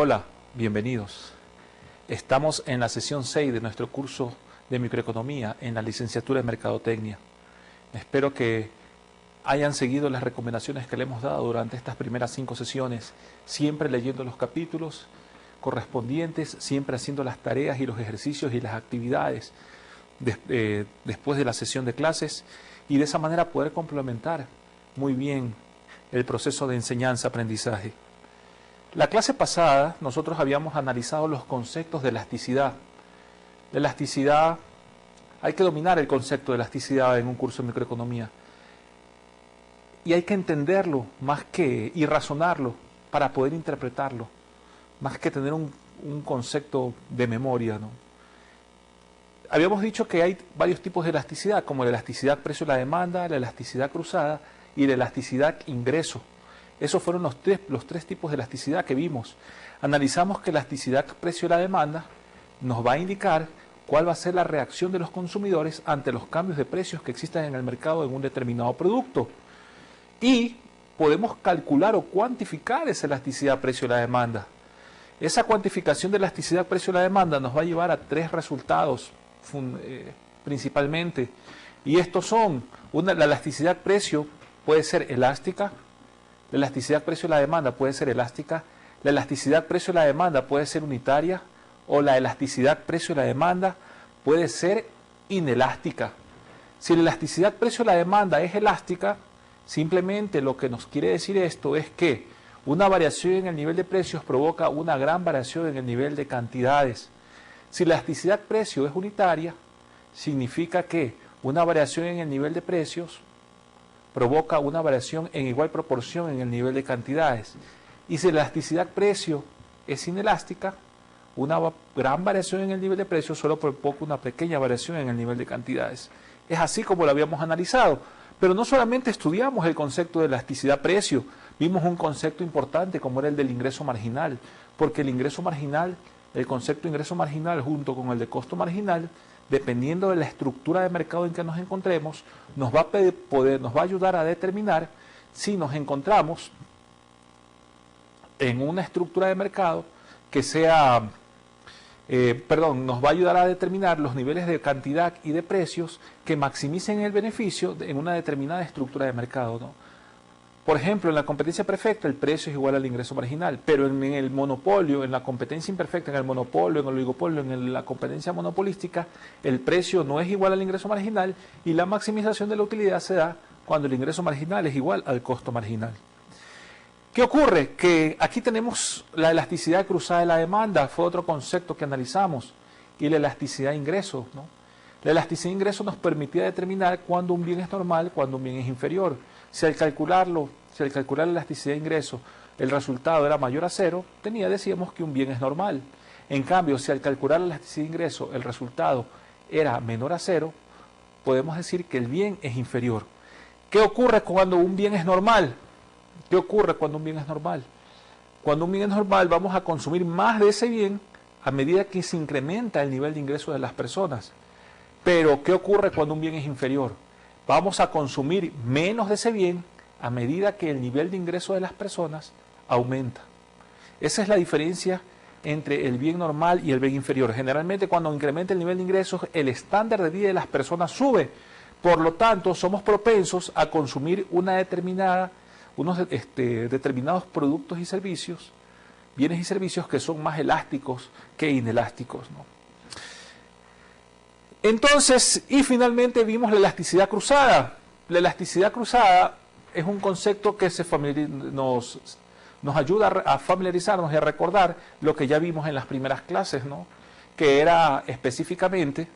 Hola, bienvenidos. Estamos en la sesión 6 de nuestro curso de microeconomía en la licenciatura de Mercadotecnia. Espero que hayan seguido las recomendaciones que le hemos dado durante estas primeras 5 sesiones, siempre leyendo los capítulos correspondientes, siempre haciendo las tareas y los ejercicios y las actividades después de la sesión de clases, y de esa manera poder complementar muy bien el proceso de enseñanza-aprendizaje. La clase pasada nosotros habíamos analizado los conceptos de elasticidad. La elasticidad, hay que dominar el concepto de elasticidad en un curso de microeconomía. Y hay que entenderlo y razonarlo para poder interpretarlo, más que tener un concepto de memoria, ¿no? Habíamos dicho que hay varios tipos de elasticidad, como la elasticidad precio a la demanda, la elasticidad cruzada y la elasticidad ingreso. Esos fueron los tres tipos de elasticidad que vimos. Analizamos que la elasticidad precio a la demanda nos va a indicar cuál va a ser la reacción de los consumidores ante los cambios de precios que existen en el mercado en un determinado producto. Y podemos calcular o cuantificar esa elasticidad precio a la demanda. Esa cuantificación de elasticidad precio a la demanda nos va a llevar a 3 resultados principalmente. Y estos son, la elasticidad precio puede ser elástica, la elasticidad precio a la demanda puede ser elástica, la elasticidad precio a la demanda puede ser unitaria, o la elasticidad precio a la demanda puede ser inelástica. Si la elasticidad precio a la demanda es elástica, simplemente lo que nos quiere decir esto es que una variación en el nivel de precios provoca una gran variación en el nivel de cantidades. Si la elasticidad precio es unitaria, significa que una variación en el nivel de precios provoca una variación en igual proporción en el nivel de cantidades. Y si la elasticidad precio es inelástica, una gran variación en el nivel de precios solo provoca una pequeña variación en el nivel de cantidades. Es así como lo habíamos analizado. Pero no solamente estudiamos el concepto de elasticidad precio, vimos un concepto importante como era el del ingreso marginal, porque el ingreso marginal, el concepto de ingreso marginal junto con el de costo marginal, dependiendo de la estructura de mercado en que nos encontremos, nos va a ayudar a determinar si nos encontramos en una estructura de mercado que sea, nos va a ayudar a determinar los niveles de cantidad y de precios que maximicen el beneficio en una determinada estructura de mercado, ¿no? Por ejemplo, en la competencia perfecta el precio es igual al ingreso marginal, pero en el monopolio, en la competencia imperfecta, en el monopolio, en el oligopolio, en la competencia monopolística, el precio no es igual al ingreso marginal y la maximización de la utilidad se da cuando el ingreso marginal es igual al costo marginal. ¿Qué ocurre? Que aquí tenemos la elasticidad cruzada de la demanda, fue otro concepto que analizamos, y la elasticidad de ingresos, ¿no? La elasticidad de ingresos nos permitía determinar cuándo un bien es normal, cuándo un bien es inferior. Si al calcular la elasticidad de ingresos el resultado era mayor a 0, decíamos que un bien es normal. En cambio, si al calcular la elasticidad de ingresos el resultado era menor a 0, podemos decir que el bien es inferior. ¿Qué ocurre cuando un bien es normal? ¿Qué ocurre cuando un bien es normal? Cuando un bien es normal vamos a consumir más de ese bien a medida que se incrementa el nivel de ingresos de las personas. Pero, ¿qué ocurre cuando un bien es inferior? Vamos a consumir menos de ese bien a medida que el nivel de ingreso de las personas aumenta. Esa es la diferencia entre el bien normal y el bien inferior. Generalmente cuando incrementa el nivel de ingresos, el estándar de vida de las personas sube. Por lo tanto, somos propensos a consumir unos determinados productos y servicios, bienes y servicios que son más elásticos que inelásticos, ¿no? Entonces, y finalmente vimos la elasticidad cruzada. La elasticidad cruzada es un concepto que nos ayuda a familiarizarnos y a recordar lo que ya vimos en las primeras clases, ¿no? Que era específicamente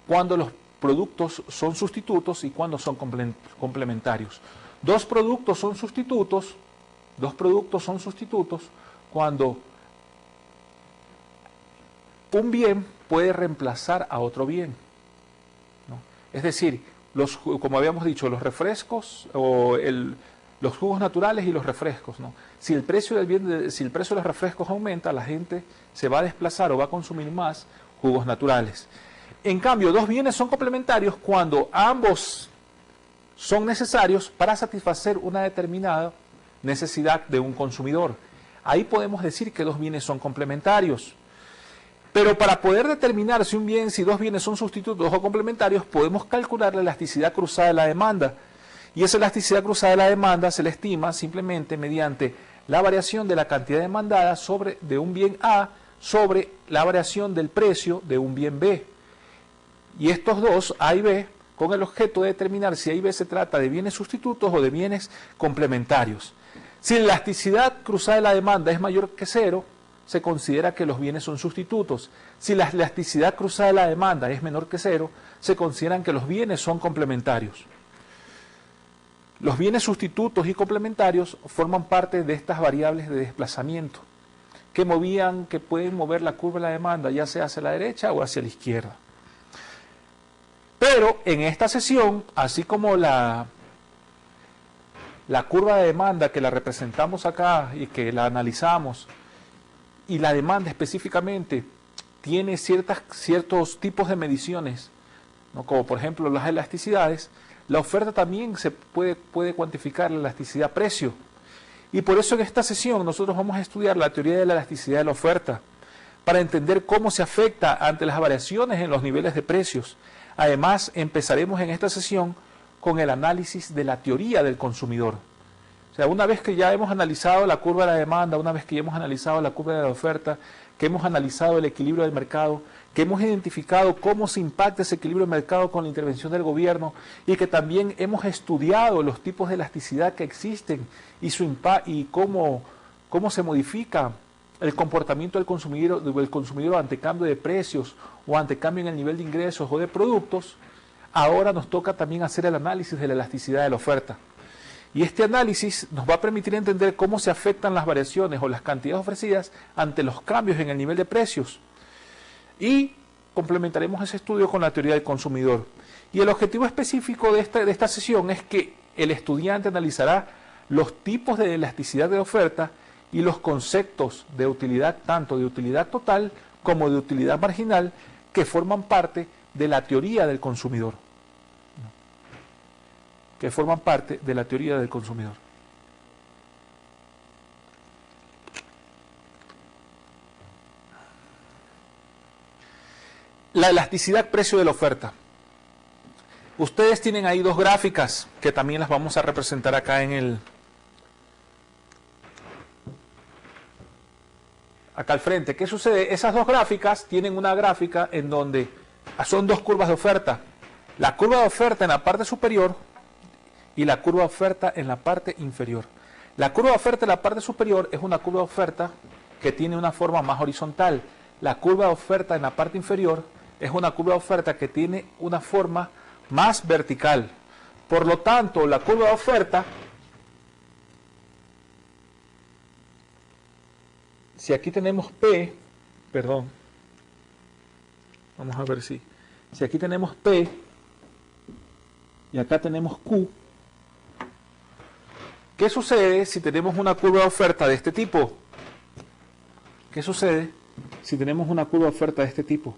cuando los productos son sustitutos y cuando son complementarios. Dos productos son sustitutos cuando un bien puede reemplazar a otro bien, ¿no? Es decir, como habíamos dicho, los refrescos los jugos naturales y los refrescos, ¿no? Si el precio de los refrescos aumenta, la gente se va a desplazar o va a consumir más jugos naturales. En cambio, dos bienes son complementarios cuando ambos son necesarios para satisfacer una determinada necesidad de un consumidor. ahí podemos decir que dos bienes son complementarios. Pero para poder determinar si dos bienes son sustitutos o complementarios, podemos calcular la elasticidad cruzada de la demanda. Y esa elasticidad cruzada de la demanda se le estima simplemente mediante la variación de la cantidad demandada de un bien A sobre la variación del precio de un bien B. Y estos dos, A y B, con el objeto de determinar si A y B se trata de bienes sustitutos o de bienes complementarios. Si la elasticidad cruzada de la demanda es mayor que 0, se considera que los bienes son sustitutos. Si la elasticidad cruzada de la demanda es menor que 0, se consideran que los bienes son complementarios. Los bienes sustitutos y complementarios forman parte de estas variables de desplazamiento que pueden mover la curva de la demanda, ya sea hacia la derecha o hacia la izquierda. Pero en esta sesión, así como la curva de demanda que la representamos acá y que la analizamos, y la demanda específicamente tiene ciertos tipos de mediciones, ¿no? Como por ejemplo las elasticidades, la oferta también se puede cuantificar la elasticidad precio. Y por eso en esta sesión nosotros vamos a estudiar la teoría de la elasticidad de la oferta, para entender cómo se afecta ante las variaciones en los niveles de precios. Además, empezaremos en esta sesión con el análisis de la teoría del consumidor. O sea, una vez que ya hemos analizado la curva de la demanda, una vez que ya hemos analizado la curva de la oferta, que hemos analizado el equilibrio del mercado, que hemos identificado cómo se impacta ese equilibrio del mercado con la intervención del gobierno y que también hemos estudiado los tipos de elasticidad que existen y cómo se modifica el comportamiento del consumidor ante cambio de precios o ante cambio en el nivel de ingresos o de productos, ahora nos toca también hacer el análisis de la elasticidad de la oferta. Y este análisis nos va a permitir entender cómo se afectan las variaciones o las cantidades ofrecidas ante los cambios en el nivel de precios. Y complementaremos ese estudio con la teoría del consumidor. Y el objetivo específico de esta sesión es que el estudiante analizará los tipos de elasticidad de oferta y los conceptos de utilidad, tanto de utilidad total como de utilidad marginal, que forman parte de la teoría del consumidor. La elasticidad precio de la oferta. Ustedes tienen ahí dos gráficas que también las vamos a representar acá acá al frente. ¿Qué sucede? Esas dos gráficas tienen una gráfica en donde son dos curvas de oferta. La curva de oferta en la parte superior y la curva de oferta en la parte inferior. La curva de oferta en la parte superior es una curva de oferta que tiene una forma más horizontal. La curva de oferta en la parte inferior es una curva de oferta que tiene una forma más vertical. Por lo tanto, la curva de oferta, si aquí tenemos P, vamos a ver si aquí tenemos P y acá tenemos Q, ¿qué sucede si tenemos una curva de oferta de este tipo? ¿Qué sucede si tenemos una curva de oferta de este tipo?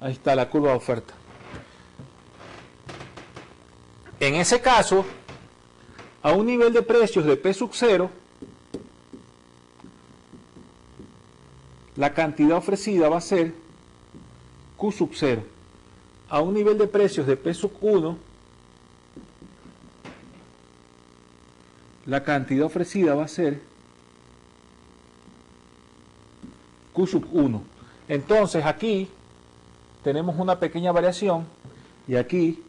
Ahí está la curva de oferta. En ese caso, a un nivel de precios de P sub 0, la cantidad ofrecida va a ser Q sub 0. A un nivel de precios de P sub 1, la cantidad ofrecida va a ser Q sub 1. Entonces aquí tenemos una pequeña variación y aquí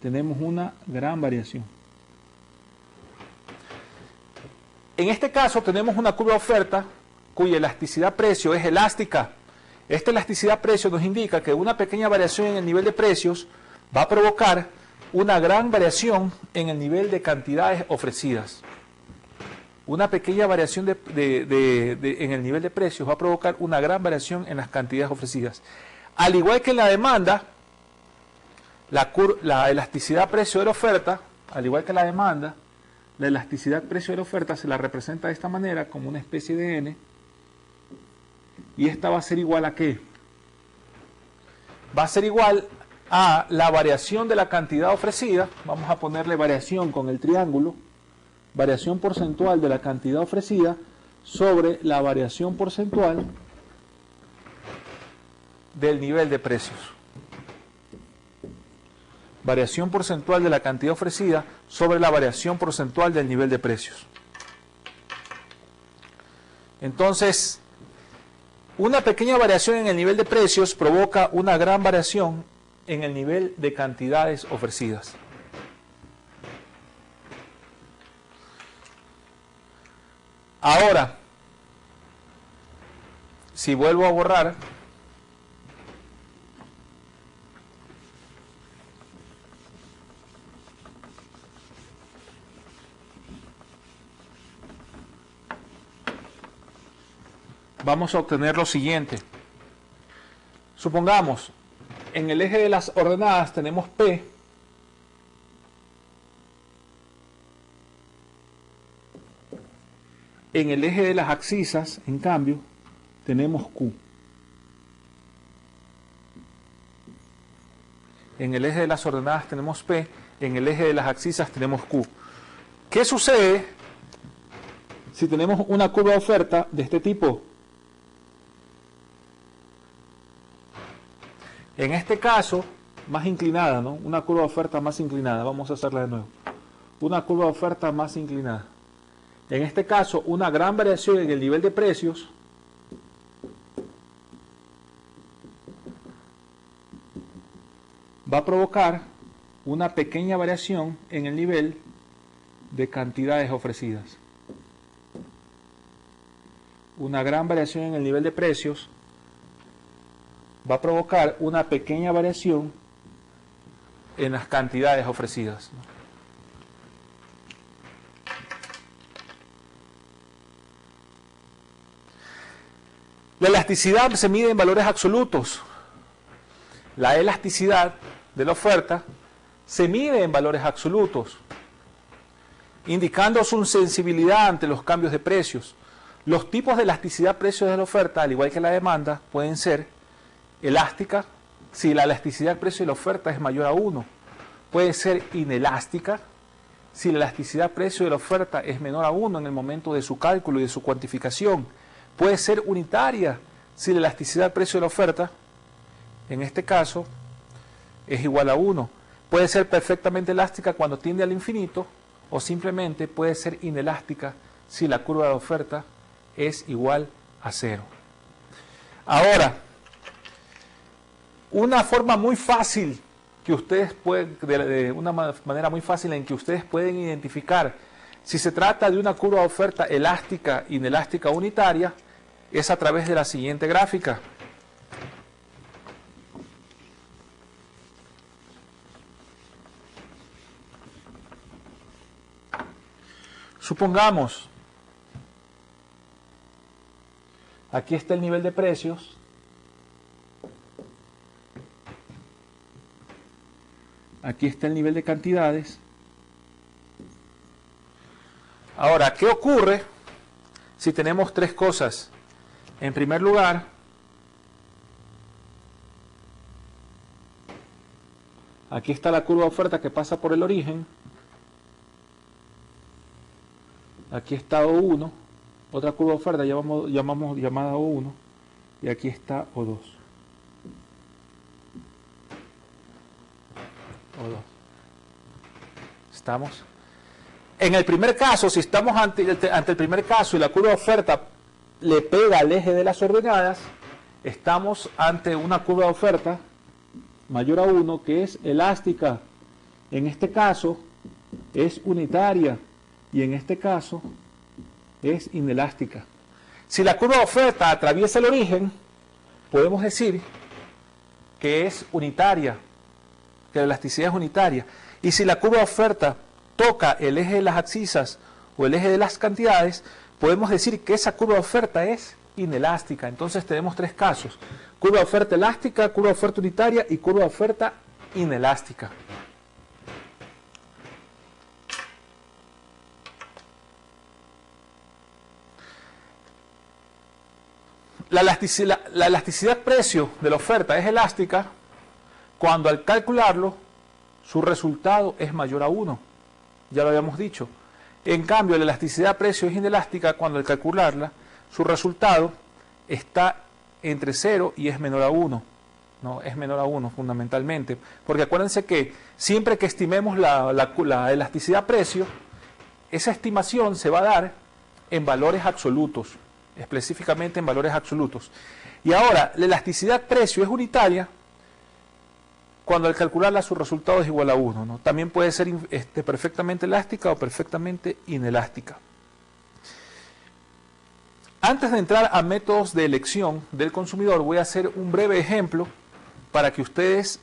tenemos una gran variación. En este caso tenemos una curva de oferta cuya elasticidad precio es elástica. Esta elasticidad precio nos indica que una pequeña variación en el nivel de precios va a provocar una gran variación en el nivel de cantidades ofrecidas. Una pequeña variación en el nivel de precios va a provocar una gran variación en las cantidades ofrecidas. Al igual que en la demanda, la elasticidad precio de la oferta, al igual que la demanda, la elasticidad precio de la oferta se la representa de esta manera, como una especie de N, y esta va a ser igual a ¿qué? Va a ser igual a la variación de la cantidad ofrecida, vamos a ponerle variación con el triángulo, variación porcentual de la cantidad ofrecida sobre la variación porcentual del nivel de precios. Variación porcentual de la cantidad ofrecida sobre la variación porcentual del nivel de precios. Entonces, una pequeña variación en el nivel de precios provoca una gran variación en el nivel de cantidades ofrecidas. Ahora, si vuelvo a borrar, vamos a obtener lo siguiente. Supongamos, en el eje de las ordenadas tenemos P, en el eje de las abscisas, en cambio, tenemos Q. En el eje de las ordenadas tenemos P, en el eje de las abscisas tenemos Q. ¿Qué sucede si tenemos una curva de oferta de este tipo? En este caso, más inclinada, ¿no? Una curva de oferta más inclinada. Vamos a hacerla de nuevo. Una curva de oferta más inclinada. En este caso, una gran variación en el nivel de precios va a provocar una pequeña variación en el nivel de cantidades ofrecidas. Una gran variación en el nivel de precios va a provocar una pequeña variación en las cantidades ofrecidas. La elasticidad se mide en valores absolutos. La elasticidad de la oferta se mide en valores absolutos, indicando su sensibilidad ante los cambios de precios. Los tipos de elasticidad precios de la oferta, al igual que la demanda, pueden ser elástica si la elasticidad del precio de la oferta es mayor a 1. Puede ser inelástica si la elasticidad precio de la oferta es menor a 1 en el momento de su cálculo y de su cuantificación. Puede ser unitaria si la elasticidad precio de la oferta, en este caso, es igual a 1. Puede ser perfectamente elástica cuando tiende al infinito, o simplemente puede ser inelástica si la curva de oferta es igual a 0. Ahora, una forma muy fácil que ustedes pueden, de una manera muy fácil en que ustedes pueden identificar si se trata de una curva de oferta elástica, inelástica o unitaria, es a través de la siguiente gráfica. Supongamos, aquí está el nivel de precios, aquí está el nivel de cantidades. Ahora, ¿qué ocurre si tenemos tres cosas? En primer lugar, aquí está la curva de oferta que pasa por el origen. Aquí está O1, otra curva de oferta llamamos llamada O1, y aquí está O2. O2. ¿Estamos? En el primer caso, si estamos ante el primer caso y la curva de oferta le pega al eje de las ordenadas, estamos ante una curva de oferta mayor a 1 que es elástica. En este caso es unitaria y en este caso es inelástica. Si la curva de oferta atraviesa el origen, podemos decir que es unitaria, que la elasticidad es unitaria. Y si la curva de oferta toca el eje de las abscisas o el eje de las cantidades, podemos decir que esa curva de oferta es inelástica. Entonces tenemos tres casos: curva de oferta elástica, curva de oferta unitaria y curva de oferta inelástica. La elasticidad precio de la oferta es elástica cuando al calcularlo su resultado es mayor a 1. Ya lo habíamos dicho. En cambio, la elasticidad de precio es inelástica cuando al calcularla, su resultado está entre 0 y es menor a 1. No, es menor a 1 fundamentalmente. Porque acuérdense que siempre que estimemos la elasticidad de precio, esa estimación se va a dar en valores absolutos, específicamente en valores absolutos. Y ahora, la elasticidad de precio es unitaria cuando al calcularla su resultado es igual a 1, ¿no? También puede ser perfectamente elástica o perfectamente inelástica. Antes de entrar a métodos de elección del consumidor, voy a hacer un breve ejemplo para que ustedes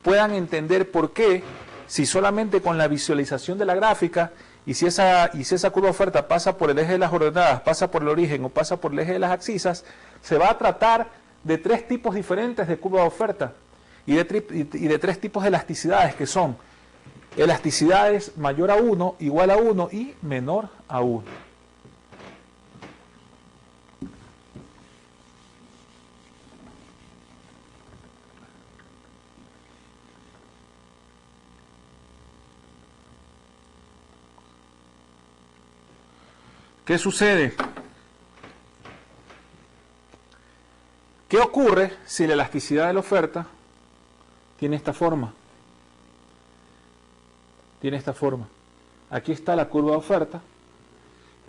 puedan entender por qué, si solamente con la visualización de la gráfica y si esa curva de oferta pasa por el eje de las ordenadas, pasa por el origen o pasa por el eje de las abscisas, se va a tratar de 3 tipos diferentes de curva de oferta y de 3 tipos de elasticidades, que son elasticidades mayor a 1, igual a 1 y menor a 1. ¿Qué sucede? ¿Qué ocurre si la elasticidad de la oferta tiene esta forma? Tiene esta forma. Aquí está la curva de oferta.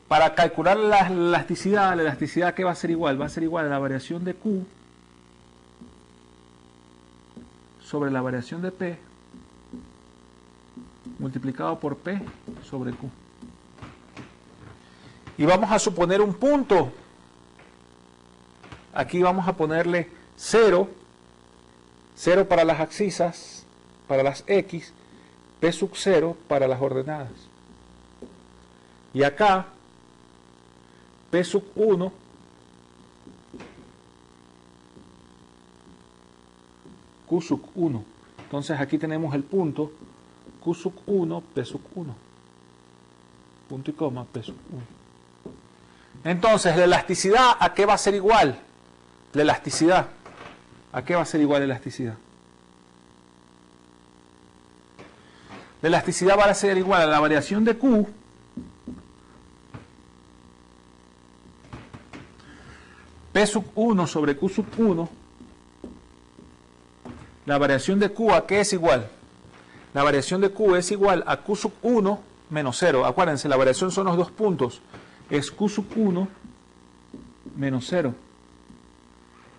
Para calcular la elasticidad ¿qué va a ser igual? Va a ser igual a la variación de Q sobre la variación de P multiplicado por P sobre Q. Y vamos a suponer un punto. Aquí vamos a ponerle 0, 0 para las abscisas, para las X, P sub 0 para las ordenadas. Y acá, P sub 1, Q sub 1. Entonces aquí tenemos el punto Q sub 1, P sub 1. Punto y coma, P sub 1. Entonces, la elasticidad, ¿a qué va a ser igual? La elasticidad. ¿A qué va a ser igual la elasticidad? La elasticidad va a ser igual a la variación de Q P sub 1 sobre Q sub 1. La variación de Q, ¿a qué es igual? La variación de Q es igual a Q sub 1 menos 0. Acuérdense, la variación son los 2 puntos. Es Q sub 1 menos 0.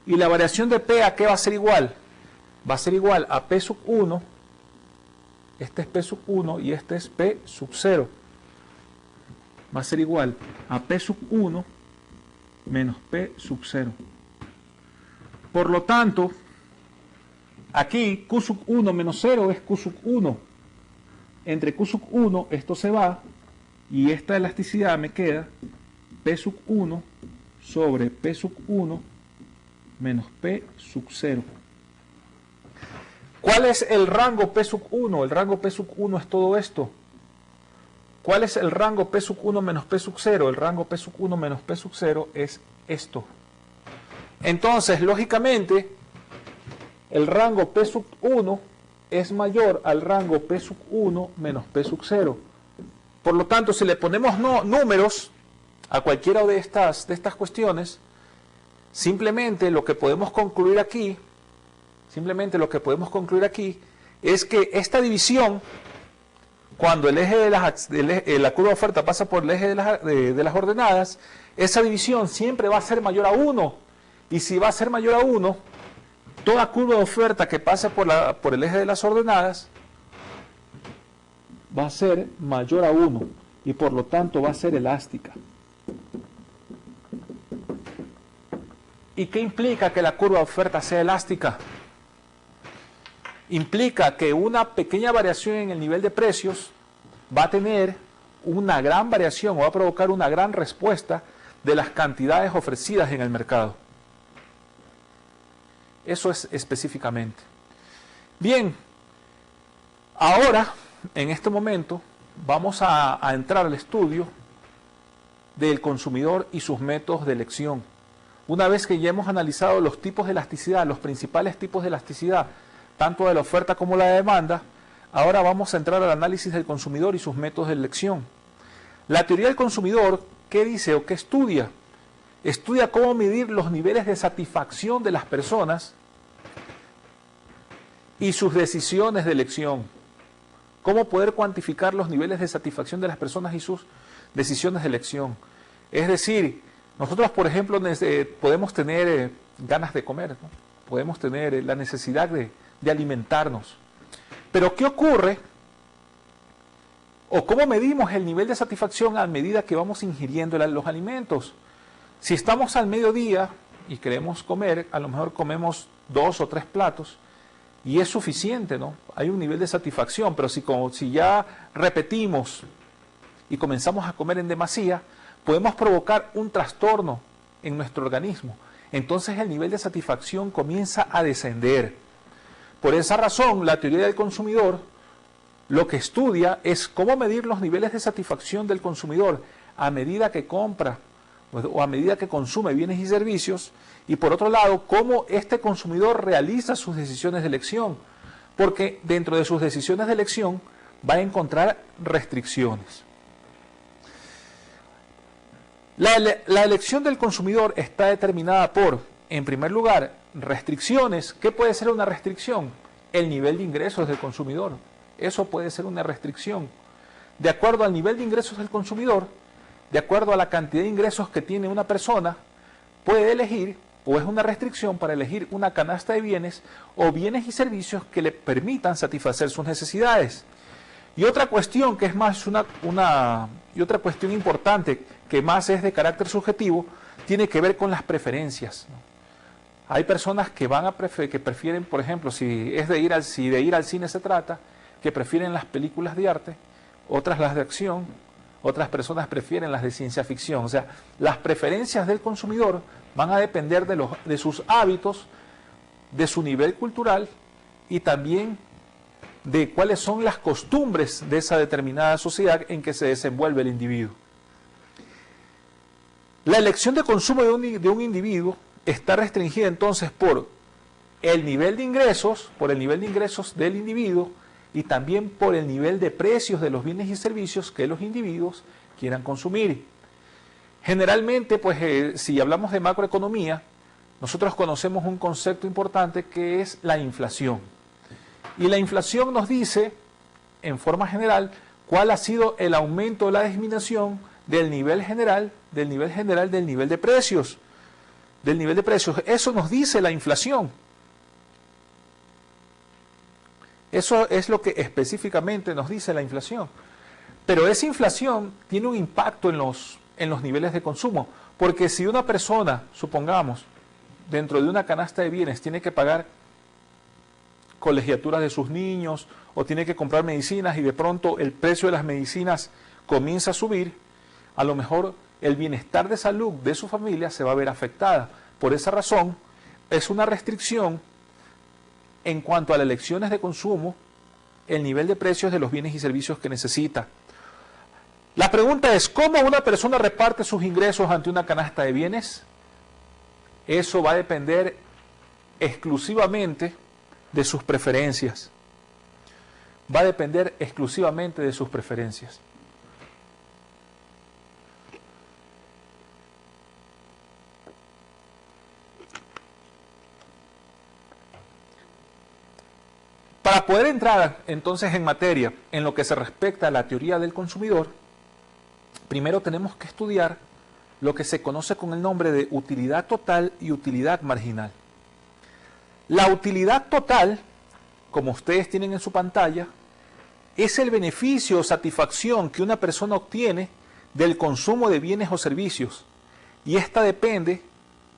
Y la variación de P, ¿a qué va a ser igual? Va a ser igual a P sub 1. Este es P sub 1 y este es P sub 0. Va a ser igual a P sub 1 menos P sub 0. Por lo tanto, aquí Q sub 1 menos 0 es Q sub 1. Entre Q sub 1 esto se va y esta elasticidad me queda P sub 1 sobre P sub 1 menos P sub 0. ¿Cuál es el rango P sub 1? El rango P sub 1 es todo esto. ¿Cuál es el rango P sub 1 menos P sub 0? El rango P sub 1 menos P sub 0 es esto. Entonces, lógicamente, el rango P sub 1 es mayor al rango P sub 1 menos P sub 0. Por lo tanto, si le ponemos números a cualquiera de estas cuestiones, simplemente lo que podemos concluir aquí es que esta división, cuando el eje de la curva de oferta pasa por el eje de las ordenadas, esa división siempre va a ser mayor a 1. Y si va a ser mayor a 1, toda curva de oferta que pase por el eje de las ordenadas va a ser mayor a 1 y por lo tanto va a ser elástica. ¿Y qué implica que la curva de oferta sea elástica? Implica que una pequeña variación en el nivel de precios va a tener una gran variación o va a provocar una gran respuesta de las cantidades ofrecidas en el mercado. Eso es específicamente. Bien, ahora, en este momento, vamos a entrar al estudio del consumidor y sus métodos de elección. Una vez que ya hemos analizado los tipos de elasticidad, los principales tipos de elasticidad, tanto de la oferta como la demanda, ahora vamos a entrar al análisis del consumidor y sus métodos de elección. La teoría del consumidor, ¿qué dice o qué estudia? Estudia cómo medir los niveles de satisfacción de las personas y sus decisiones de elección. Cómo poder cuantificar los niveles de satisfacción de las personas y sus decisiones de elección. Es decir, nosotros, por ejemplo, podemos tener ganas de comer, ¿no? Podemos tener la necesidad de alimentarnos. Pero ¿qué ocurre? ¿O cómo medimos el nivel de satisfacción a medida que vamos ingiriendo los alimentos? Si estamos al mediodía y queremos comer, a lo mejor comemos 2 o 3 platos y es suficiente, ¿no? Hay un nivel de satisfacción, pero si ya repetimos y comenzamos a comer en demasía, podemos provocar un trastorno en nuestro organismo. Entonces el nivel de satisfacción comienza a descender. Por esa razón, la teoría del consumidor lo que estudia es cómo medir los niveles de satisfacción del consumidor a medida que compra o a medida que consume bienes y servicios, y por otro lado, cómo este consumidor realiza sus decisiones de elección, porque dentro de sus decisiones de elección va a encontrar restricciones. La elección del consumidor está determinada por, en primer lugar, restricciones. ¿Qué puede ser una restricción? El nivel de ingresos del consumidor. Eso puede ser una restricción. De acuerdo al nivel de ingresos del consumidor, de acuerdo a la cantidad de ingresos que tiene una persona, puede elegir, o es una restricción para elegir una canasta de bienes o bienes y servicios que le permitan satisfacer sus necesidades. Y otra cuestión que es más y otra cuestión importante que más es de carácter subjetivo, tiene que ver con las preferencias, ¿no? Hay personas que que prefieren, por ejemplo, si de ir al cine se trata, que prefieren las películas de arte, otras las de acción, otras personas prefieren las de ciencia ficción. O sea, las preferencias del consumidor van a depender de sus hábitos, de su nivel cultural y también de cuáles son las costumbres de esa determinada sociedad en que se desenvuelve el individuo. La elección de consumo de un individuo está restringida entonces por el nivel de ingresos, del individuo, y también por el nivel de precios de los bienes y servicios que los individuos quieran consumir. Generalmente, pues, si hablamos de macroeconomía, nosotros conocemos un concepto importante que es la inflación. Y la inflación nos dice, en forma general, cuál ha sido el aumento o la disminución del nivel general del nivel de precios. Eso nos dice la inflación. Eso es lo que específicamente nos dice la inflación. Pero esa inflación tiene un impacto en los niveles de consumo. Porque si una persona, supongamos, dentro de una canasta de bienes tiene que pagar colegiaturas de sus niños o tiene que comprar medicinas y de pronto el precio de las medicinas comienza a subir, a lo mejor el bienestar de salud de su familia se va a ver afectada. Por esa razón, es una restricción en cuanto a las elecciones de consumo, el nivel de precios de los bienes y servicios que necesita. La pregunta es, ¿cómo una persona reparte sus ingresos ante una canasta de bienes? Eso va a depender exclusivamente de sus preferencias. Va a depender exclusivamente de sus preferencias. Para poder entrar entonces en materia en lo que se respecta a la teoría del consumidor, primero tenemos que estudiar lo que se conoce con el nombre de utilidad total y utilidad marginal. La utilidad total, como ustedes tienen en su pantalla, es el beneficio o satisfacción que una persona obtiene del consumo de bienes o servicios, y esta depende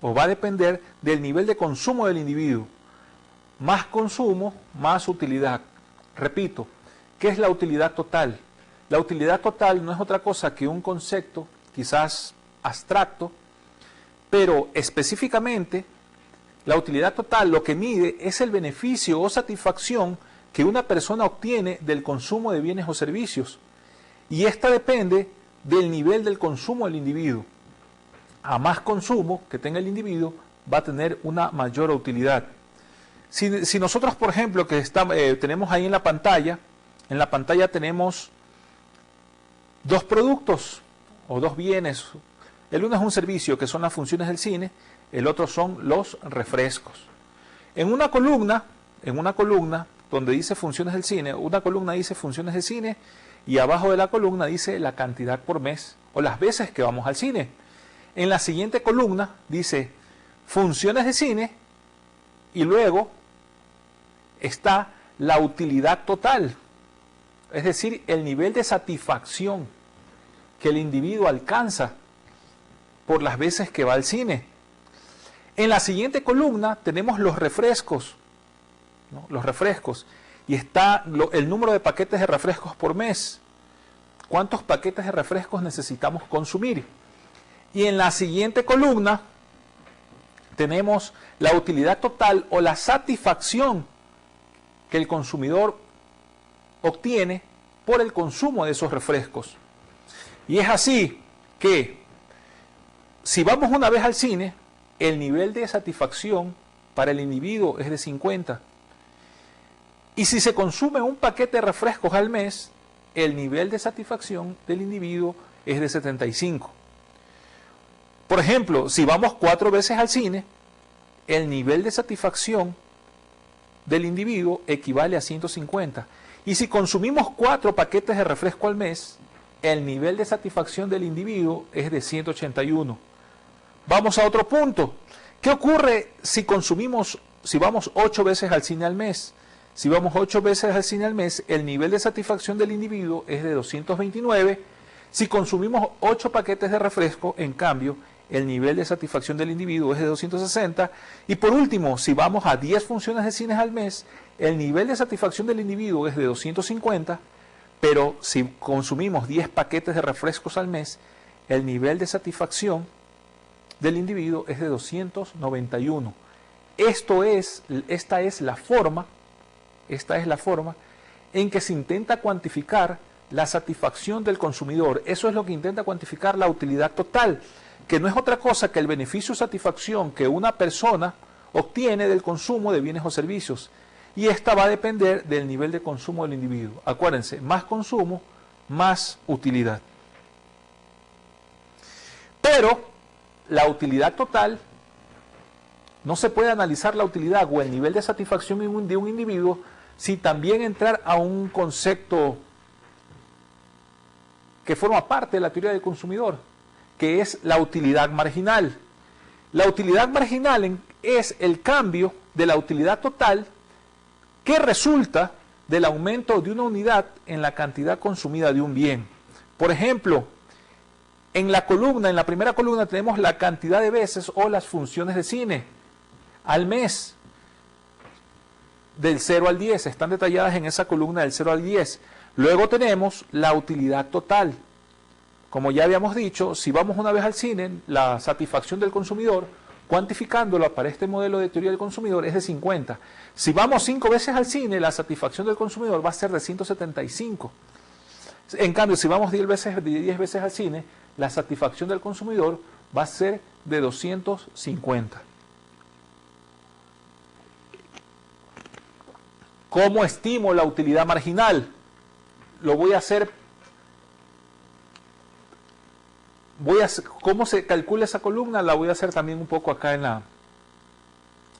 o va a depender del nivel de consumo del individuo. Más consumo, más utilidad. Repito, ¿qué es la utilidad total? La utilidad total no es otra cosa que un concepto, quizás abstracto, pero específicamente la utilidad total lo que mide es el beneficio o satisfacción que una persona obtiene del consumo de bienes o servicios. Y esta depende del nivel del consumo del individuo. A más consumo que tenga el individuo, va a tener una mayor utilidad. Si nosotros, por ejemplo, tenemos ahí en la pantalla tenemos dos productos. o dos bienes. El uno es un servicio, que son las funciones del cine, el otro son los refrescos. En una columna donde dice funciones del cine, una columna dice funciones del cine y abajo de la columna dice la cantidad por mes o las veces que vamos al cine. En la siguiente columna dice funciones de cine y luego está la utilidad total, es decir, el nivel de satisfacción que el individuo alcanza por las veces que va al cine. En la siguiente columna tenemos los refrescos, ¿no? Los refrescos, y está el número de paquetes de refrescos por mes. ¿Cuántos paquetes de refrescos necesitamos consumir? Y en la siguiente columna tenemos la utilidad total o la satisfacción que el consumidor obtiene por el consumo de esos refrescos. Y es así que si vamos una vez al cine, el nivel de satisfacción para el individuo es de 50. Y si se consume un paquete de refrescos al mes, el nivel de satisfacción del individuo es de 75. Por ejemplo, si vamos 4 veces al cine, el nivel de satisfacción del individuo equivale a 150. Y si consumimos 4 paquetes de refresco al mes, el nivel de satisfacción del individuo es de 181. Vamos a otro punto. ¿Qué ocurre si vamos 8 veces al cine al mes? Si vamos 8 veces al cine al mes, el nivel de satisfacción del individuo es de 229. Si consumimos 8 paquetes de refresco, en cambio, el nivel de satisfacción del individuo es de 260. Y por último, si vamos a 10 funciones de cines al mes, el nivel de satisfacción del individuo es de 250. Pero si consumimos 10 paquetes de refrescos al mes, el nivel de satisfacción del individuo es de 291. Esta es la forma en que se intenta cuantificar la satisfacción del consumidor. Eso es lo que intenta cuantificar la utilidad total, que no es otra cosa que el beneficio o satisfacción que una persona obtiene del consumo de bienes o servicios. Y esta va a depender del nivel de consumo del individuo. Acuérdense, más consumo, más utilidad. Pero la utilidad total, no se puede analizar la utilidad o el nivel de satisfacción de un individuo sin también entrar a un concepto que forma parte de la teoría del consumidor, que es la utilidad marginal. La utilidad marginal es el cambio de la utilidad total que resulta del aumento de una unidad en la cantidad consumida de un bien. Por ejemplo, en la primera columna tenemos la cantidad de veces o las funciones de cine al mes, del 0 al 10, están detalladas en esa columna del 0 al 10. Luego tenemos la utilidad total. Como ya habíamos dicho, si vamos una vez al cine, la satisfacción del consumidor, cuantificándola para este modelo de teoría del consumidor, es de 50. Si vamos 5 veces al cine, la satisfacción del consumidor va a ser de 175. En cambio, si vamos 10 veces al cine, la satisfacción del consumidor va a ser de 250. ¿Cómo estimo la utilidad marginal? Lo voy a hacer. ¿Cómo se calcula esa columna? La voy a hacer también un poco acá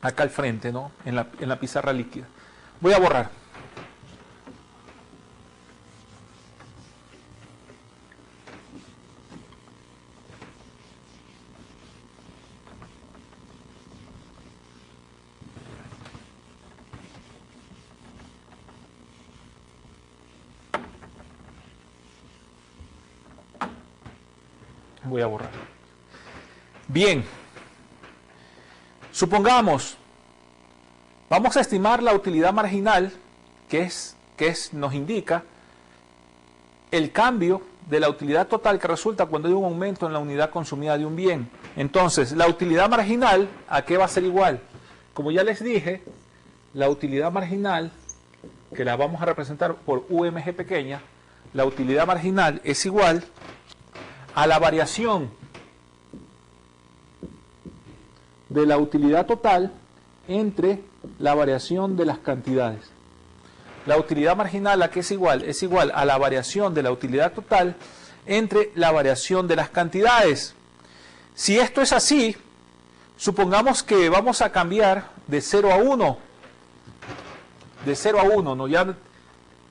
acá al frente, ¿no? En la pizarra líquida. Voy a borrar. Voy a borrar. Bien, supongamos, vamos a estimar la utilidad marginal, que nos indica el cambio de la utilidad total que resulta cuando hay un aumento en la unidad consumida de un bien. Entonces, la utilidad marginal, ¿a qué va a ser igual? Como ya les dije, la utilidad marginal, que la vamos a representar por UMG pequeña, la utilidad marginal es igual a la variación de la utilidad total entre la variación de las cantidades. La utilidad marginal, ¿a qué es igual? Es igual a la variación de la utilidad total entre la variación de las cantidades. Si esto es así, supongamos que vamos a cambiar de 0 a 1. De 0 a 1, ¿no? Ya,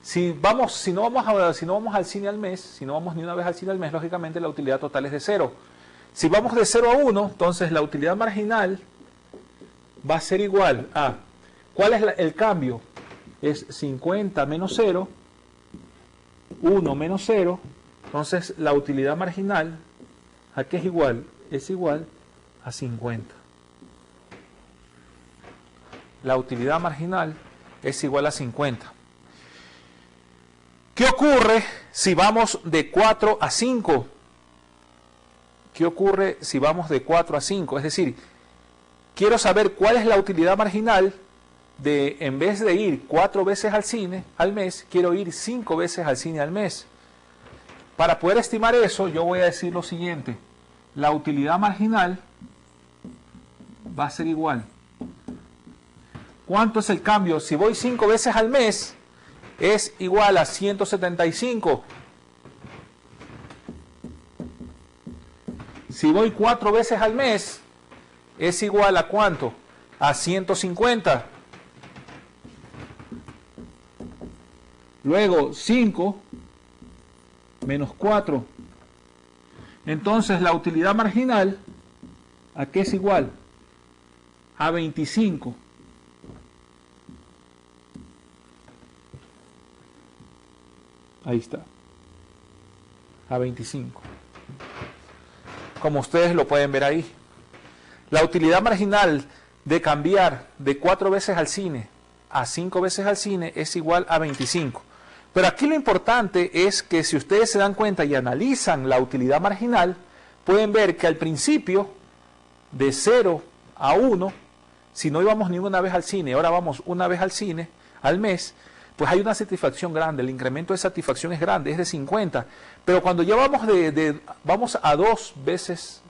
si no vamos al cine al mes, si no vamos ni una vez al cine al mes, lógicamente la utilidad total es de 0. Si vamos de 0 a 1, entonces la utilidad marginal va a ser igual a, ¿cuál es el cambio? Es 50 menos 0, 1 menos 0, entonces la utilidad marginal, ¿a qué es igual? Es igual a 50. La utilidad marginal es igual a 50. ¿Qué ocurre si vamos de 4 a 5? ¿Qué ocurre si vamos de 4 a 5? Es decir, quiero saber cuál es la utilidad marginal de, en vez de ir 4 veces al cine al mes, quiero ir 5 veces al cine al mes. Para poder estimar eso, yo voy a decir lo siguiente. La utilidad marginal va a ser igual. ¿Cuánto es el cambio? Si voy 5 veces al mes, es igual a 175. Si voy 4 veces al mes, es igual a ¿cuánto? A 150. Luego 5 menos 4. Entonces la utilidad marginal, ¿a qué es igual? A 25. Ahí está. A 25. Como ustedes lo pueden ver ahí. La utilidad marginal de cambiar de 4 veces al cine a 5 veces al cine es igual a 25. Pero aquí lo importante es que si ustedes se dan cuenta y analizan la utilidad marginal, pueden ver que al principio, de 0 a 1, si no íbamos ni una vez al cine, ahora vamos una vez al cine al mes, pues hay una satisfacción grande, el incremento de satisfacción es grande, es de 50. Pero cuando ya vamos vamos a 2 veces,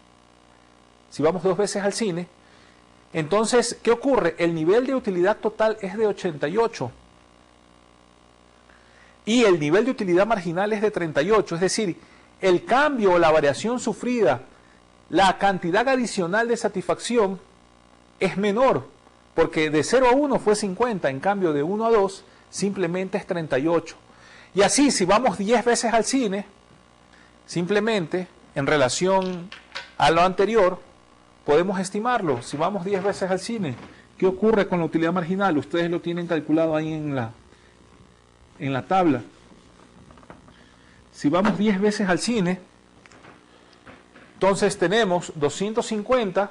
si vamos 2 veces al cine, entonces, ¿qué ocurre? El nivel de utilidad total es de 88. Y el nivel de utilidad marginal es de 38. Es decir, el cambio o la variación sufrida, la cantidad adicional de satisfacción es menor. Porque de 0 a 1 fue 50, en cambio de 1 a 2 simplemente es 38. Y así, si vamos 10 veces al cine, simplemente en relación a lo anterior, podemos estimarlo. Si vamos 10 veces al cine, ¿qué ocurre con la utilidad marginal? Ustedes lo tienen calculado ahí en la tabla. Si vamos 10 veces al cine, entonces tenemos 250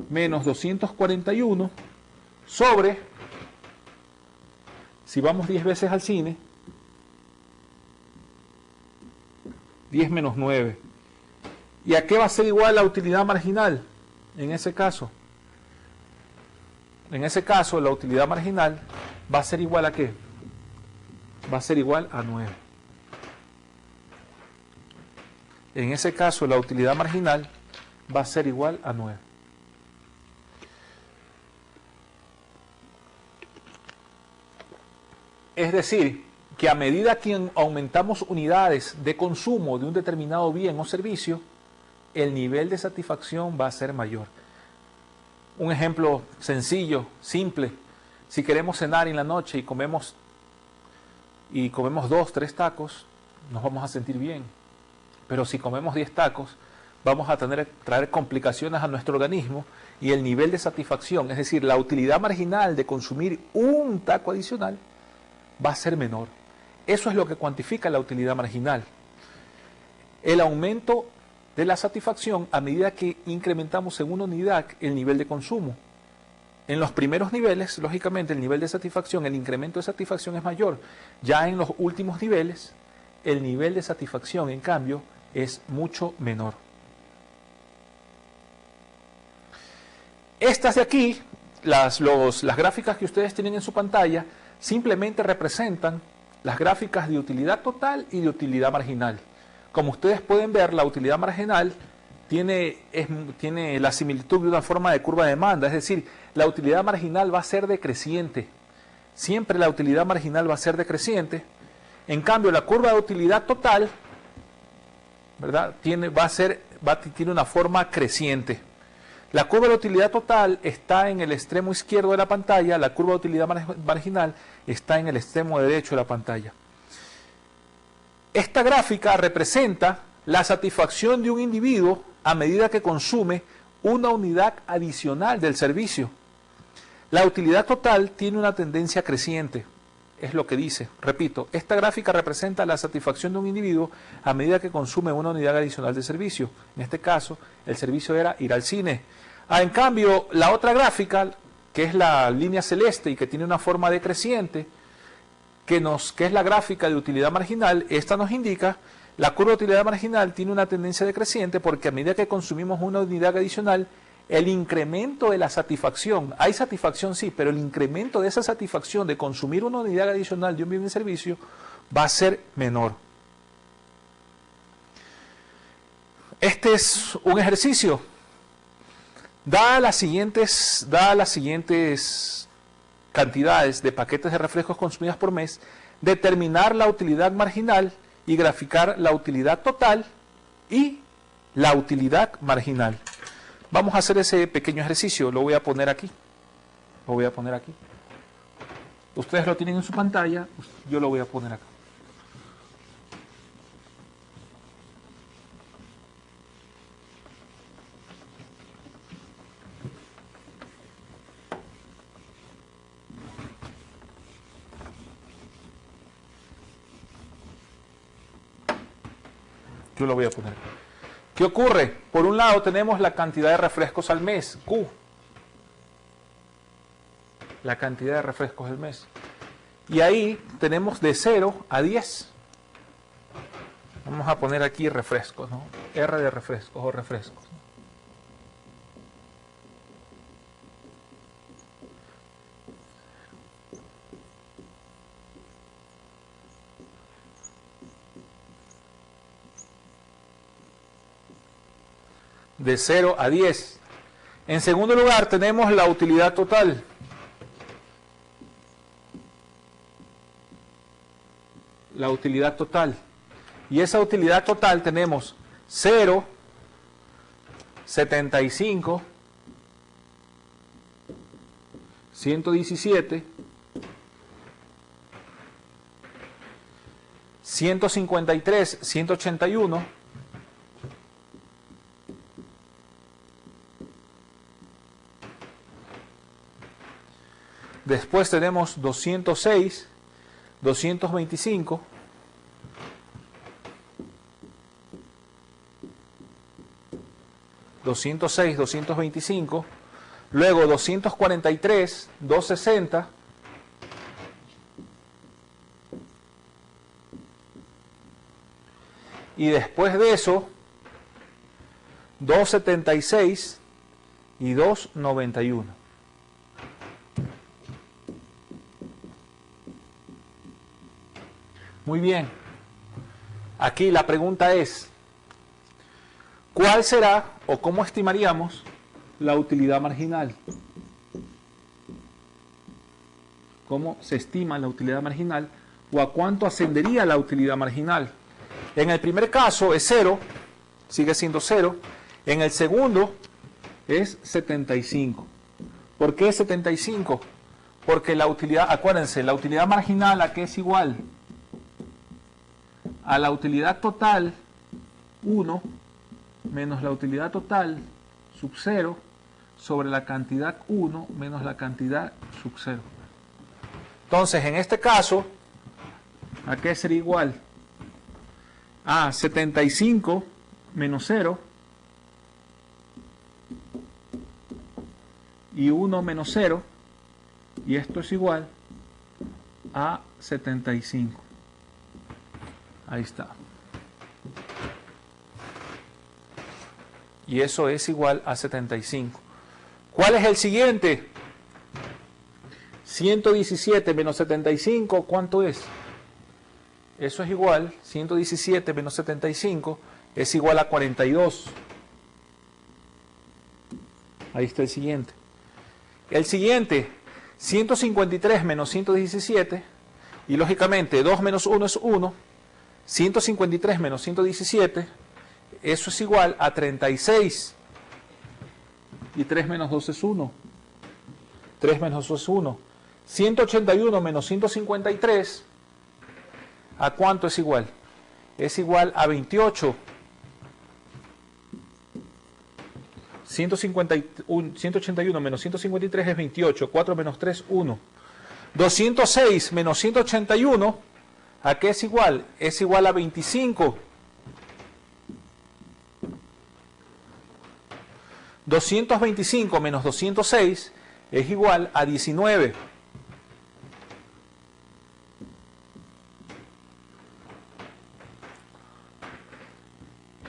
menos 241 sobre, si vamos 10 veces al cine, 10 menos 9. ¿Y a qué va a ser igual la utilidad marginal en ese caso? En ese caso, la utilidad marginal va a ser igual a ¿qué? Va a ser igual a 9. En ese caso, la utilidad marginal va a ser igual a 9. Es decir, que a medida que aumentamos unidades de consumo de un determinado bien o servicio, el nivel de satisfacción va a ser mayor. Un ejemplo sencillo, simple. Si queremos cenar en la noche y comemos 2, 3 tacos, nos vamos a sentir bien. Pero si comemos 10 tacos, vamos a traer complicaciones a nuestro organismo y el nivel de satisfacción, es decir, la utilidad marginal de consumir un taco adicional, va a ser menor. Eso es lo que cuantifica la utilidad marginal. El aumento de la satisfacción a medida que incrementamos en una unidad el nivel de consumo. En los primeros niveles, lógicamente, el nivel de satisfacción, el incremento de satisfacción es mayor. Ya en los últimos niveles, el nivel de satisfacción, en cambio, es mucho menor. Estas de aquí, las gráficas que ustedes tienen en su pantalla, simplemente representan las gráficas de utilidad total y de utilidad marginal. Como ustedes pueden ver, la utilidad marginal tiene la similitud de una forma de curva de demanda, es decir, la utilidad marginal va a ser decreciente. Siempre la utilidad marginal va a ser decreciente. En cambio, la curva de utilidad total, ¿verdad?, tiene una forma creciente. La curva de utilidad total está en el extremo izquierdo de la pantalla, la curva de utilidad marginal está en el extremo derecho de la pantalla. Esta gráfica representa la satisfacción de un individuo a medida que consume una unidad adicional del servicio. La utilidad total tiene una tendencia creciente, es lo que dice. Repito, esta gráfica representa la satisfacción de un individuo a medida que consume una unidad adicional de servicio. En este caso, el servicio era ir al cine. En cambio, la otra gráfica, que es la línea celeste y que tiene una forma decreciente, que es la gráfica de utilidad marginal, esta nos indica la curva de utilidad marginal tiene una tendencia decreciente porque a medida que consumimos una unidad adicional, el incremento de la satisfacción, hay satisfacción sí, pero el incremento de esa satisfacción de consumir una unidad adicional de un bien y servicio va a ser menor. Este es un ejercicio. Dadas las siguientes cantidades de paquetes de refrescos consumidas por mes, determinar la utilidad marginal y graficar la utilidad total y la utilidad marginal. Vamos a hacer ese pequeño ejercicio, lo voy a poner aquí. Ustedes lo tienen en su pantalla, yo lo voy a poner acá. Yo lo voy a poner. ¿Qué ocurre? Por un lado tenemos la cantidad de refrescos al mes, Q. La cantidad de refrescos al mes. Y ahí tenemos de 0 a 10. Vamos a poner aquí refrescos, ¿no? R de refrescos o refrescos. De 0 a 10. En segundo lugar tenemos la utilidad total. La utilidad total. Y esa utilidad total tenemos 0, 75, 117, 153, 181, después tenemos 206, 225, luego 243, 260, y después de eso 276 y 291. Muy bien. Aquí la pregunta es, ¿cuál será o cómo estimaríamos la utilidad marginal? ¿Cómo se estima la utilidad marginal o a cuánto ascendería la utilidad marginal? En el primer caso es 0, sigue siendo 0. En el segundo es 75. ¿Por qué 75? Porque la utilidad, acuérdense, la utilidad marginal ¿a qué es igual? A la utilidad total 1 menos la utilidad total sub 0 sobre la cantidad 1 menos la cantidad sub 0. Entonces, en este caso, ¿a qué sería igual? A 75 menos 0 y 1 menos 0, y esto es igual a 75. Ahí está. Y eso es igual a 75. ¿Cuál es el siguiente? 117 menos 75, ¿cuánto es? Eso es igual, 117 menos 75 es igual a 42. Ahí está el siguiente. El siguiente, 153 menos 117, Y lógicamente 2 menos 1 es 1, 153 menos 117, eso es igual a 36. Y 3 menos 2 es 1. 3 menos 2 es 1. 181 menos 153, ¿a cuánto es igual? Es igual a 28. 181 menos 153 es 28. 4 menos 3, 1. 206 menos 181, ¿a qué es igual? Es igual a 25. 225 menos 206 es igual a 19.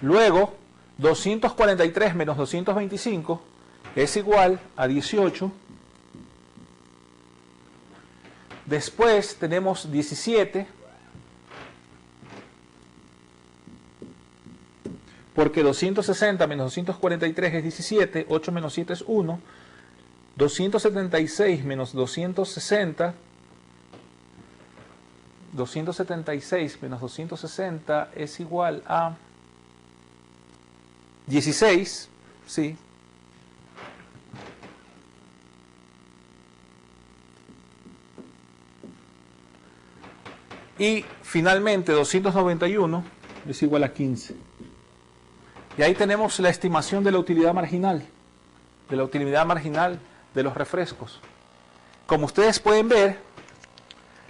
Luego, 243 menos 225 es igual a 18. Después tenemos 17, porque 260 menos 243 es 17, 8 menos 7 es 1, 276 menos 260, 276 menos 260 es igual a 16, ¿sí? Y finalmente 291 es igual a 15. Y ahí tenemos la estimación de la utilidad marginal, de los refrescos. Como ustedes pueden ver,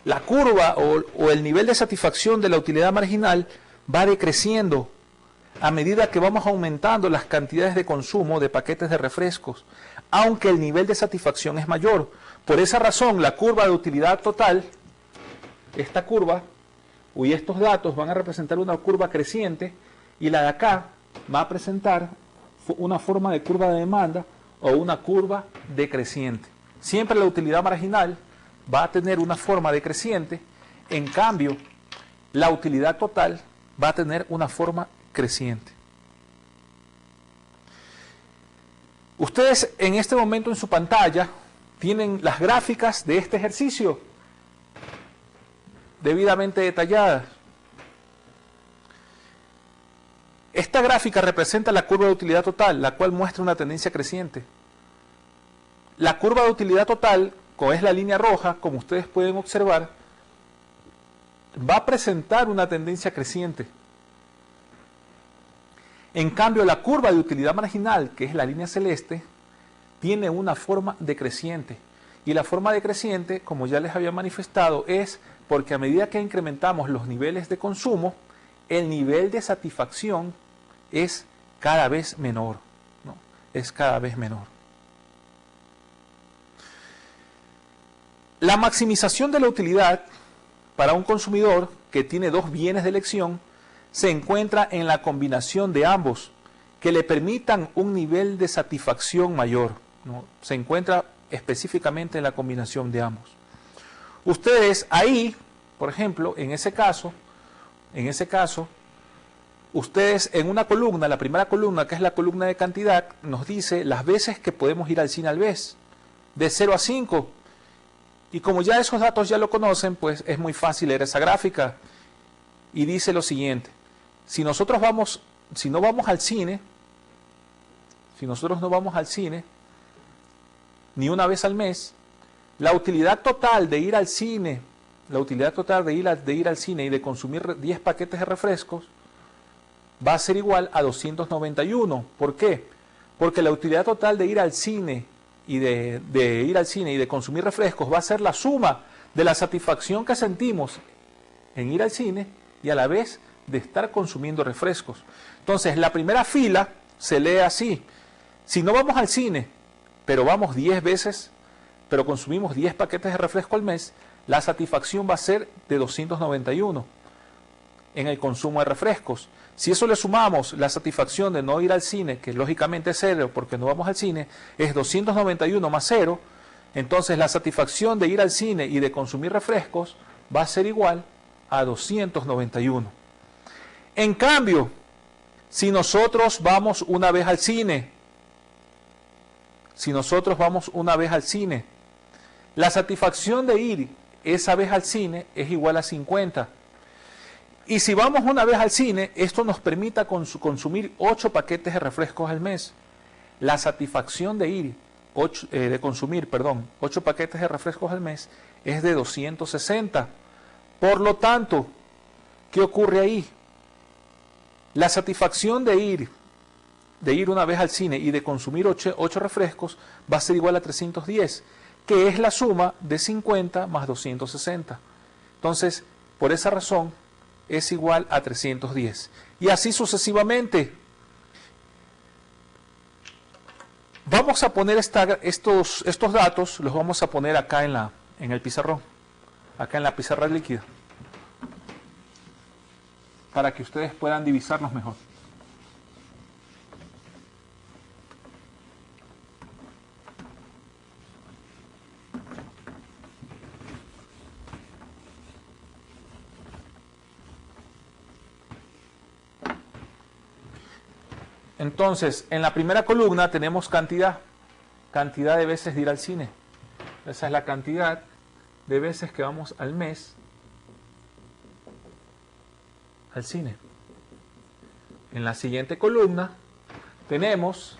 la curva o el nivel de satisfacción de la utilidad marginal va decreciendo a medida que vamos aumentando las cantidades de consumo de paquetes de refrescos, aunque el nivel de satisfacción es mayor. Por esa razón, la curva de utilidad total, esta curva y estos datos van a representar una curva creciente, y la de acá va a presentar una forma de curva de demanda o una curva decreciente. Siempre la utilidad marginal va a tener una forma decreciente, en cambio la utilidad total va a tener una forma creciente. Ustedes en este momento en su pantalla tienen las gráficas de este ejercicio debidamente detalladas. Esta gráfica representa la curva de utilidad total, la cual muestra una tendencia creciente. La curva de utilidad total, como es la línea roja, como ustedes pueden observar, va a presentar una tendencia creciente. En cambio, la curva de utilidad marginal, que es la línea celeste, tiene una forma decreciente. Y la forma decreciente, como ya les había manifestado, es porque a medida que incrementamos los niveles de consumo, el nivel de satisfacción es cada vez menor, ¿no? Es cada vez menor. La maximización de la utilidad para un consumidor que tiene dos bienes de elección se encuentra en la combinación de ambos, que le permitan un nivel de satisfacción mayor, ¿no? Se encuentra específicamente en la combinación de ambos. Ustedes ahí, por ejemplo, en ese caso, ustedes en una columna, la primera columna, que es la columna de cantidad, nos dice las veces que podemos ir al cine al mes, de 0 a 5. Y como ya esos datos ya lo conocen, pues es muy fácil leer esa gráfica. Y dice lo siguiente: si nosotros no vamos al cine, ni una vez al mes, la utilidad total de ir al cine, y de consumir 10 paquetes de refrescos va a ser igual a 291. ¿Por qué? Porque la utilidad total de ir al cine y de consumir refrescos va a ser la suma de la satisfacción que sentimos en ir al cine y a la vez de estar consumiendo refrescos. Entonces, la primera fila se lee así: si no vamos al cine, pero vamos 10 veces, pero consumimos 10 paquetes de refresco al mes, la satisfacción va a ser de 291 en el consumo de refrescos. Si eso le sumamos la satisfacción de no ir al cine, que lógicamente es 0 porque no vamos al cine, es 291 más 0, entonces la satisfacción de ir al cine y de consumir refrescos va a ser igual a 291. En cambio, si nosotros vamos una vez al cine, la satisfacción de ir esa vez al cine es igual a 50. Y si vamos una vez al cine, esto nos permite consumir 8 paquetes de refrescos al mes. La satisfacción de consumir 8 paquetes de refrescos al mes es de 260. Por lo tanto, ¿qué ocurre ahí? La satisfacción de ir una vez al cine y de consumir 8 refrescos va a ser igual a 310, que es la suma de 50 más 260. Entonces, por esa razón, es igual a 310. Y así sucesivamente. Vamos a poner estos datos, los vamos a poner acá en el pizarrón, acá en la pizarra líquida, para que ustedes puedan divisarlos mejor. Entonces, en la primera columna tenemos cantidad de veces de ir al cine. Esa es la cantidad de veces que vamos al mes al cine. En la siguiente columna tenemos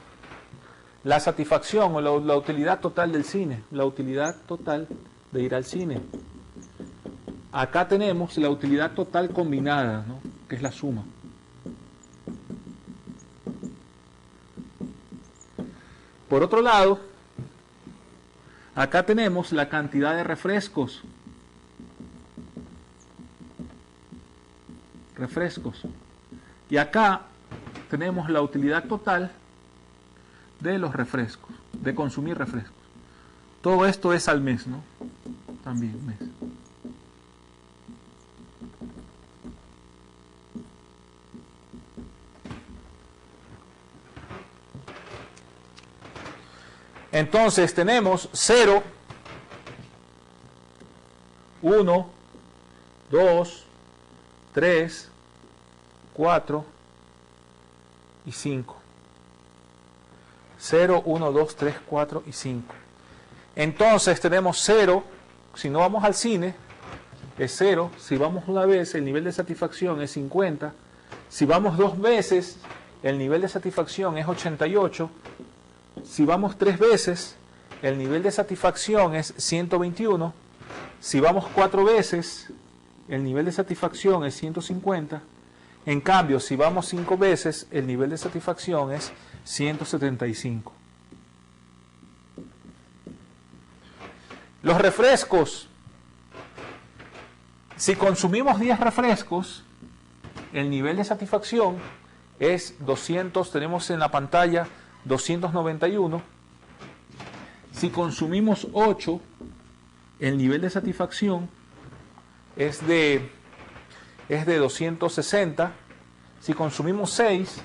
la satisfacción o la utilidad total del cine, la utilidad total de ir al cine. Acá tenemos la utilidad total combinada, ¿no? Que es la suma. Por otro lado, acá tenemos la cantidad de refrescos. Y acá tenemos la utilidad total de los refrescos, de consumir refrescos. Todo esto es al mes, ¿no? También mes. Entonces tenemos 0, 1, 2, 3, 4 y 5. 0, 1, 2, 3, 4 y 5. Entonces tenemos 0, si no vamos al cine, es 0. Si vamos una vez, el nivel de satisfacción es 50. Si vamos 2 veces, el nivel de satisfacción es 88. Si vamos 3 veces, el nivel de satisfacción es 121. Si vamos 4 veces, el nivel de satisfacción es 150. En cambio, si vamos 5 veces, el nivel de satisfacción es 175. Los refrescos. Si consumimos 10 refrescos, el nivel de satisfacción es 200. Tenemos en la pantalla 291. Si consumimos 8, el nivel de satisfacción es de 260. Si consumimos 6,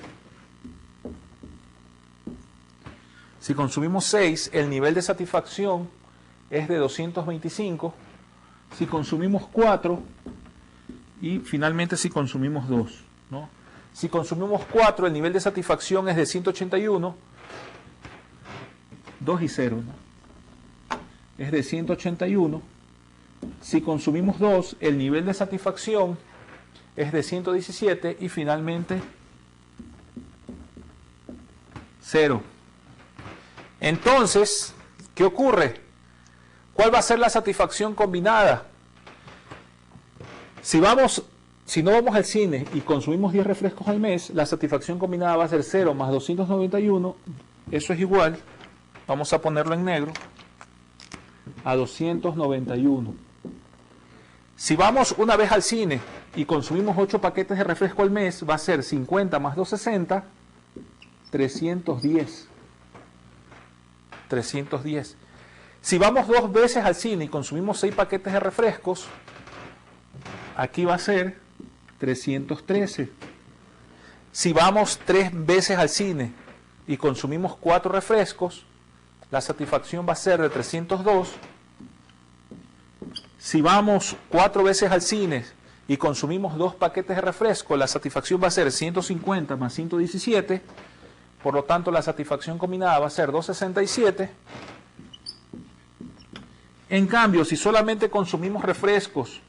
el nivel de satisfacción es de 225. Si consumimos 4 y finalmente si consumimos 2, ¿no? Si consumimos 4, el nivel de satisfacción es de 181. 2 y 0, ¿no? Es de 181. Si consumimos 2, el nivel de satisfacción es de 117 y finalmente 0. Entonces, ¿qué ocurre? ¿Cuál va a ser la satisfacción combinada? Si no vamos al cine y consumimos 10 refrescos al mes, la satisfacción combinada va a ser 0 más 291. Eso es igual, vamos a ponerlo en negro, a 291. Si vamos una vez al cine y consumimos 8 paquetes de refresco al mes, va a ser 50 más 260, 310. 310. Si vamos 2 veces al cine y consumimos 6 paquetes de refrescos, aquí va a ser 313. Si vamos 3 veces al cine y consumimos 4 refrescos, la satisfacción va a ser de 302. Si vamos 4 veces al cine y consumimos 2 paquetes de refresco, la satisfacción va a ser 150 más 117. Por lo tanto, la satisfacción combinada va a ser 267. En cambio, si solamente consumimos refrescos,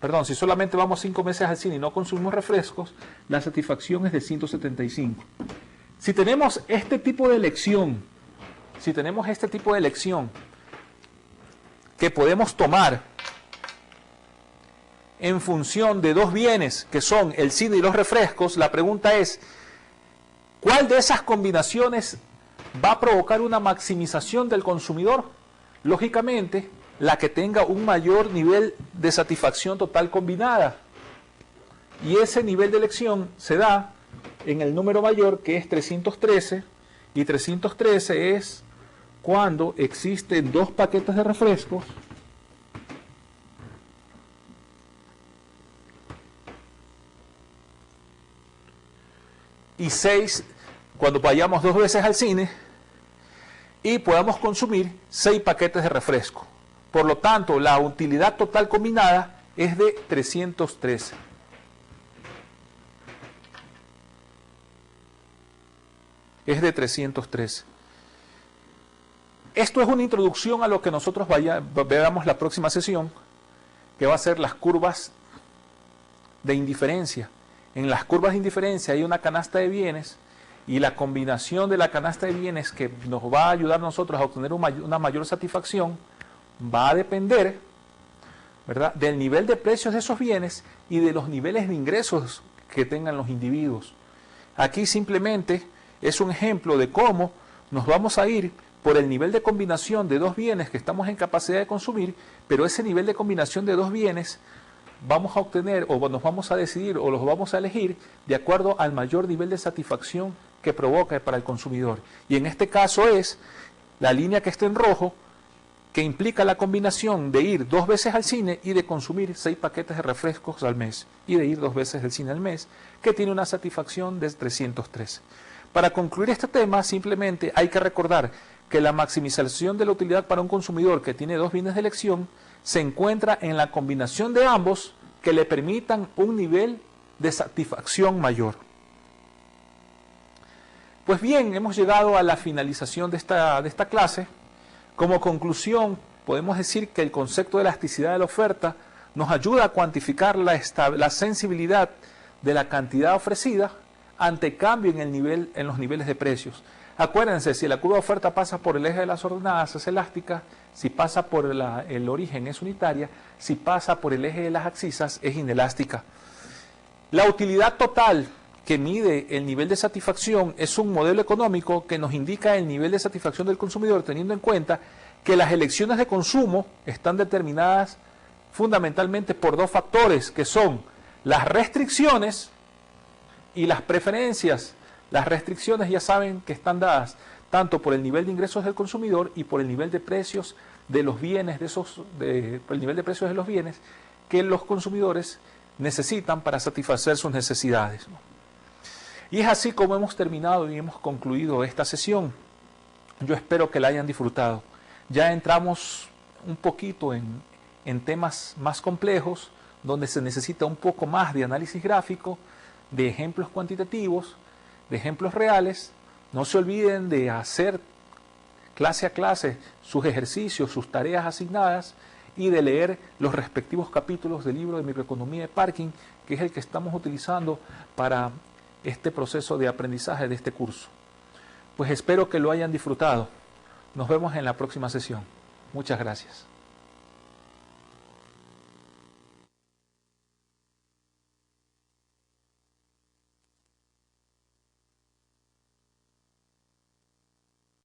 perdón, si solamente vamos 5 meses al cine y no consumimos refrescos, la satisfacción es de 175. Si tenemos este tipo de elección, que podemos tomar en función de dos bienes que son el cine y los refrescos, la pregunta es, ¿cuál de esas combinaciones va a provocar una maximización del consumidor? Lógicamente, la que tenga un mayor nivel de satisfacción total combinada. Y ese nivel de elección se da en el número mayor, que es 313, y 313 es cuando existen 2 paquetes de refrescos y 6 cuando vayamos 2 veces al cine y podamos consumir 6 paquetes de refresco. Por lo tanto, la utilidad total combinada es de 313. Es de 313. Esto es una introducción a lo que nosotros veamos la próxima sesión, que va a ser las curvas de indiferencia. En las curvas de indiferencia hay una canasta de bienes y la combinación de la canasta de bienes que nos va a ayudar a nosotros a obtener una mayor satisfacción va a depender, ¿verdad?, del nivel de precios de esos bienes y de los niveles de ingresos que tengan los individuos. Aquí simplemente es un ejemplo de cómo nos vamos a ir por el nivel de combinación de dos bienes que estamos en capacidad de consumir, pero ese nivel de combinación de dos bienes vamos a obtener o nos vamos a decidir o los vamos a elegir de acuerdo al mayor nivel de satisfacción que provoca para el consumidor. Y en este caso es la línea que está en rojo, que implica la combinación de ir 2 veces al cine y de consumir 6 paquetes de refrescos al mes, y de ir 2 veces al cine al mes, que tiene una satisfacción de 313. Para concluir este tema, simplemente hay que recordar que la maximización de la utilidad para un consumidor que tiene 2 bienes de elección se encuentra en la combinación de ambos que le permitan un nivel de satisfacción mayor. Pues bien, hemos llegado a la finalización de esta clase. Como conclusión, podemos decir que el concepto de elasticidad de la oferta nos ayuda a cuantificar la sensibilidad de la cantidad ofrecida ante cambio en los niveles de precios. Acuérdense, si la curva de oferta pasa por el eje de las ordenadas es elástica, si pasa por el origen es unitaria, si pasa por el eje de las abscisas es inelástica. La utilidad total que mide el nivel de satisfacción es un modelo económico que nos indica el nivel de satisfacción del consumidor, teniendo en cuenta que las elecciones de consumo están determinadas fundamentalmente por 2 factores, que son las restricciones y las preferencias. Las restricciones ya saben que están dadas tanto por el nivel de ingresos del consumidor y por el nivel de precios de los bienes, por el nivel de precios de los bienes que los consumidores necesitan para satisfacer sus necesidades. Y es así como hemos terminado y hemos concluido esta sesión. Yo espero que la hayan disfrutado. Ya entramos un poquito en temas más complejos, donde se necesita un poco más de análisis gráfico, de ejemplos cuantitativos, de ejemplos reales. No se olviden de hacer clase a clase sus ejercicios, sus tareas asignadas y de leer los respectivos capítulos del libro de microeconomía de Parkin, que es el que estamos utilizando para este proceso de aprendizaje de este curso. Pues espero que lo hayan disfrutado. Nos vemos en la próxima sesión. Muchas gracias.